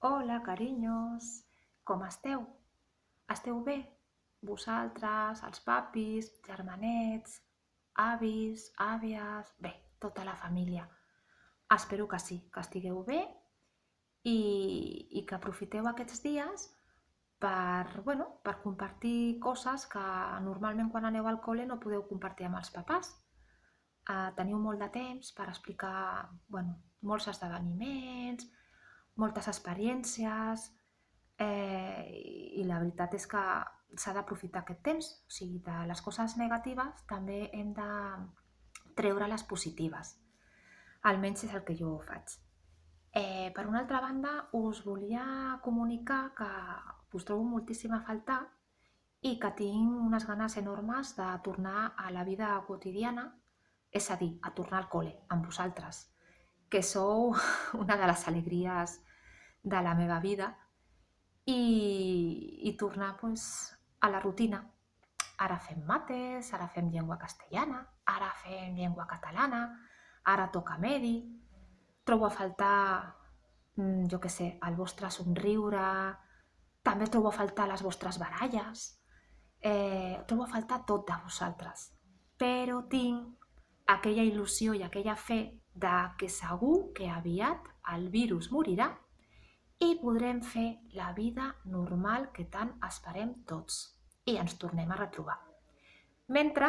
Hola, carinyos, com esteu? Esteu bé? Vosaltres, els papis, germanets, avis, àvies, bé, tota la família. Espero que sí, que estigueu bé i que aprofiteu aquests dies per compartir coses que normalment quan aneu al col·le no podeu compartir amb els papàs. Teniu molt de temps per explicar molts esdeveniments, moltes experiències, i la veritat és que s'ha d'aprofitar aquest temps. O sigui, de les coses negatives també hem de treure les positives. Almenys és el que jo faig. Per una altra banda, us volia comunicar que us trobo moltíssim a faltar i que tinc unes ganes enormes de tornar a la vida quotidiana, és a dir, a tornar al col·le amb vosaltres, que sou una de les alegries de la meva vida i tornar a la rutina. Ara fem mates, ara fem llengua castellana, ara fem llengua catalana, ara toca medi. Trobo a faltar, jo què sé, el vostre somriure, també trobo a faltar les vostres baralles, trobo a faltar tot de vosaltres. Però tinc aquella il·lusió i aquella fe de que segur que aviat el virus morirà i podrem fer la vida normal que tant esperem tots i ens tornem a retrobar. Mentre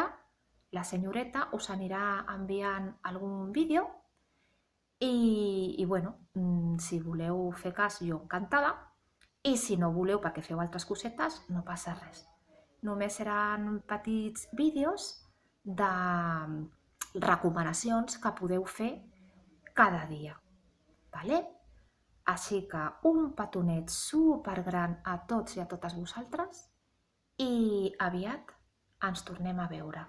la senyoreta us anirà enviant algun vídeo si voleu fer cas, jo encantada, i si no voleu perquè feu altres cosetes, no passa res. Només seran petits vídeos de recomanacions que podeu fer cada dia. Vale? Així que un petonet supergran a tots i a totes vosaltres i aviat ens tornem a veure.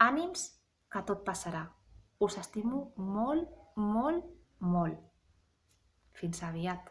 Ànims, que tot passarà. Us estimo molt, molt, molt. Fins aviat.